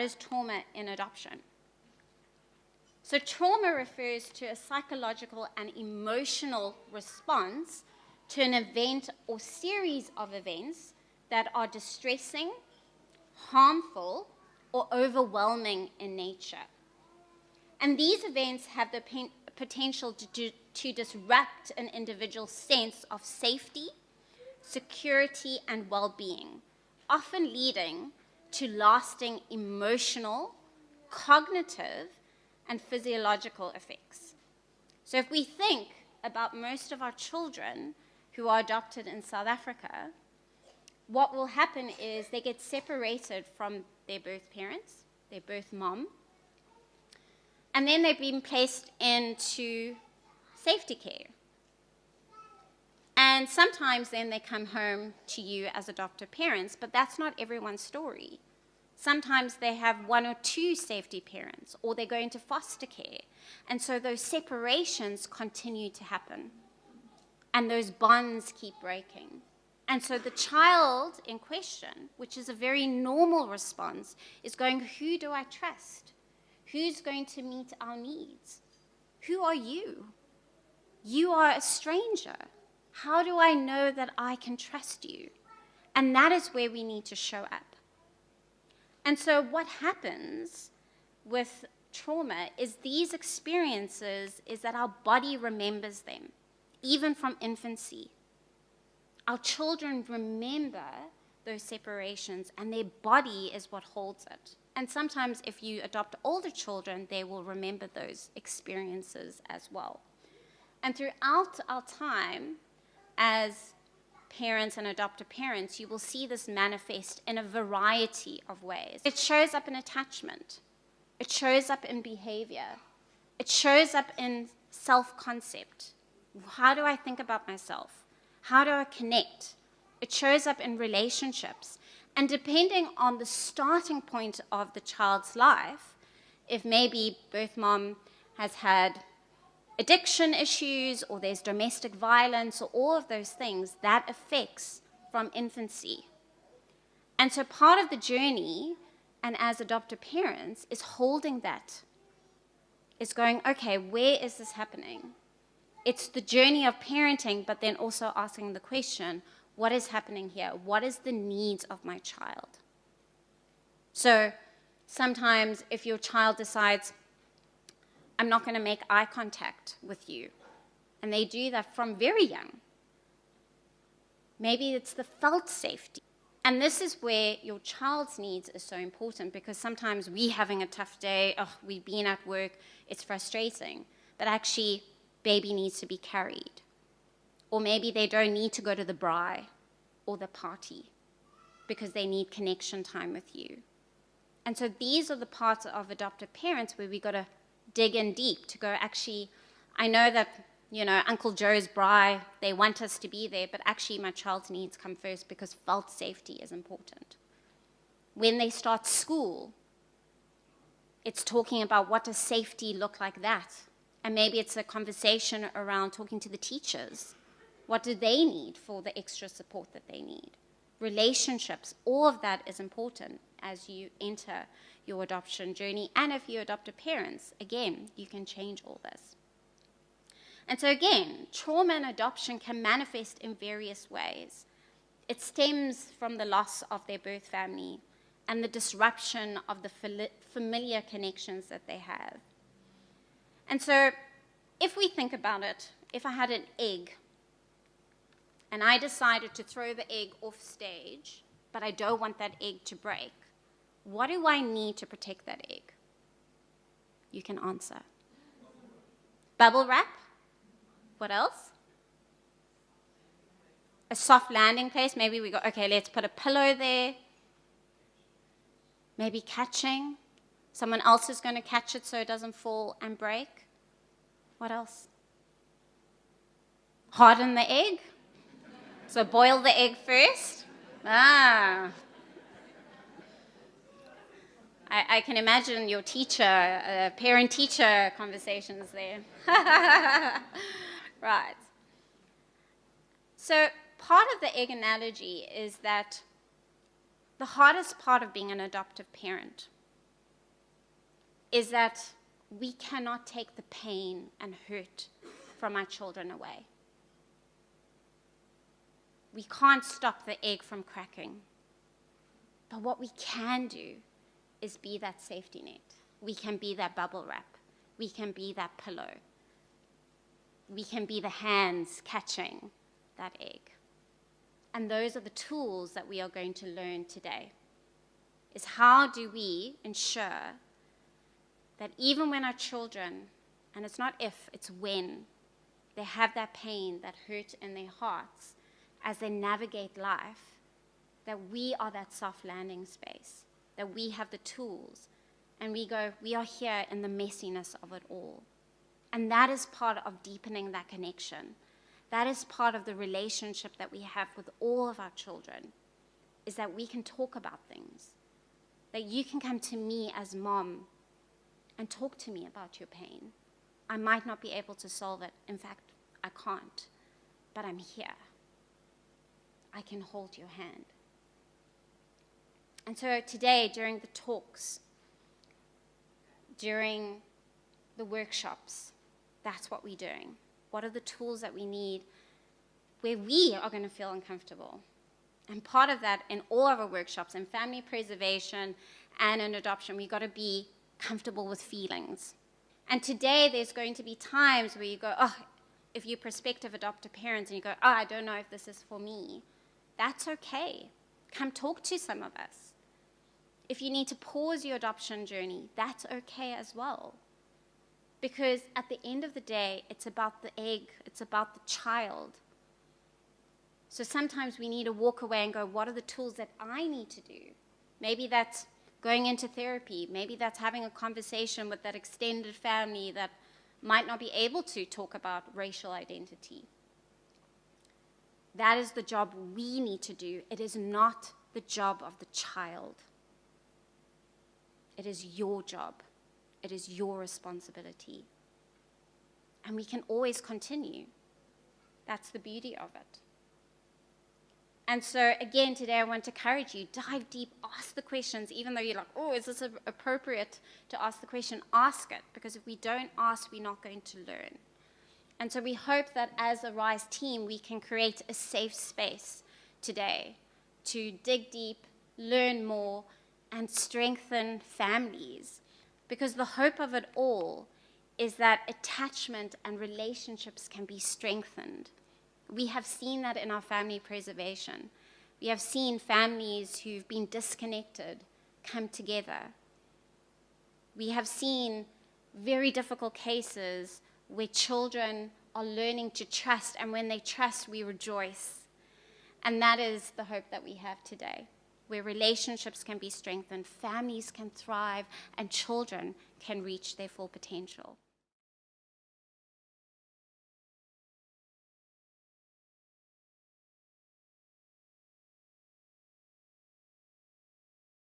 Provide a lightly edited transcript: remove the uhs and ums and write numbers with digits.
is trauma in adoption? So trauma refers to a psychological and emotional response to an event or series of events that are distressing, harmful, or overwhelming in nature. And these events have the potential to disrupt an individual's sense of safety, security, and well-being, often leading to lasting emotional, cognitive, and physiological effects. So if we think about most of our children who are adopted in South Africa, what will happen is they get separated from their birth parents, their birth mom, and then they've been placed into safety care. And sometimes then they come home to you as adoptive parents, but that's not everyone's story. Sometimes they have one or two safety parents, or they go into foster care. And so those separations continue to happen. And those bonds keep breaking. And so the child in question, which is a very normal response, is going, who do I trust? Who's going to meet our needs? Who are you? You are a stranger. How do I know that I can trust you? And that is where we need to show up. And so what happens with trauma is these experiences is that our body remembers them, even from infancy. Our children remember those separations, and their body is what holds it. And sometimes if you adopt older children, they will remember those experiences as well. And throughout our time as parents and adoptive parents, you will see this manifest in a variety of ways. It shows up in attachment. It shows up in behavior. It shows up in self-concept. How do I think about myself? How do I connect? It shows up in relationships. And depending on the starting point of the child's life, if maybe birth mom has had addiction issues, or there's domestic violence, or all of those things, that affects from infancy. And so part of the journey, and as adoptive parents, is holding that. Is going, okay, where is this happening? It's the journey of parenting, but then also asking the question, what is happening here? What is the needs of my child? So sometimes if your child decides, I'm not going to make eye contact with you, and they do that from very young, maybe it's the felt safety. And this is where your child's needs is so important, because sometimes we having a tough day, we've been at work, it's frustrating, but actually baby needs to be carried. Or maybe they don't need to go to the braai or the party because they need connection time with you. And so these are the parts of adoptive parents where we got to dig in deep to go, actually, I know that, Uncle Joe's braai, they want us to be there, but actually my child's needs come first because felt safety is important. When they start school, it's talking about what does safety look like that? And maybe it's a conversation around talking to the teachers. What do they need for the extra support that they need? Relationships, all of that is important as you enter your adoption journey. And if you adopt parents, again, you can change all this. And so again, trauma in adoption can manifest in various ways. It stems from the loss of their birth family and the disruption of the familiar connections that they have. And so if we think about it, if I had an egg and I decided to throw the egg off stage, but I don't want that egg to break, what do I need to protect that egg? You can answer. Bubble wrap? What else? A soft landing place. Maybe we go, okay, let's put a pillow there. Maybe catching. Someone else is going to catch it so it doesn't fall and break. What else? Harden the egg. So boil the egg first. I can imagine your teacher, parent-teacher conversations there. Right. So part of the egg analogy is that the hardest part of being an adoptive parent is that we cannot take the pain and hurt from our children away. We can't stop the egg from cracking. But what we can do is be that safety net. We can be that bubble wrap. We can be that pillow. We can be the hands catching that egg. And those are the tools that we are going to learn today, is how do we ensure that even when our children, and it's not if, it's when, they have that pain, that hurt in their hearts, as they navigate life, that we are that soft landing space, that we have the tools, and we go, we are here in the messiness of it all. And that is part of deepening that connection. That is part of the relationship that we have with all of our children, is that we can talk about things, that you can come to me as mom and talk to me about your pain. I might not be able to solve it. In fact, I can't, but I'm here. I can hold your hand. And so today, during the talks, during the workshops, that's what we're doing. What are the tools that we need where we are going to feel uncomfortable? And part of that in all of our workshops, in family preservation and in adoption, we've got to be comfortable with feelings. And today there's going to be times where you go, oh, if you're prospective adoptive parents and you go, oh, I don't know if this is for me. That's okay. Come talk to some of us. If you need to pause your adoption journey, that's okay as well. Because at the end of the day, it's about the egg, it's about the child. So sometimes we need to walk away and go, what are the tools that I need to do? Maybe that's going into therapy. Maybe that's having a conversation with that extended family that might not be able to talk about racial identity. That is the job we need to do. It is not the job of the child. It is your job. It is your responsibility. And we can always continue. That's the beauty of it. And so, again, today I want to encourage you, dive deep, ask the questions, even though you're like, oh, is this appropriate to ask the question? Ask it, because if we don't ask, we're not going to learn. And so we hope that as a RISE team, we can create a safe space today to dig deep, learn more, and strengthen families. Because the hope of it all is that attachment and relationships can be strengthened. We have seen that in our family preservation. We have seen families who've been disconnected come together. We have seen very difficult cases where children are learning to trust, and when they trust, we rejoice. And that is the hope that we have today, where relationships can be strengthened, families can thrive, and children can reach their full potential.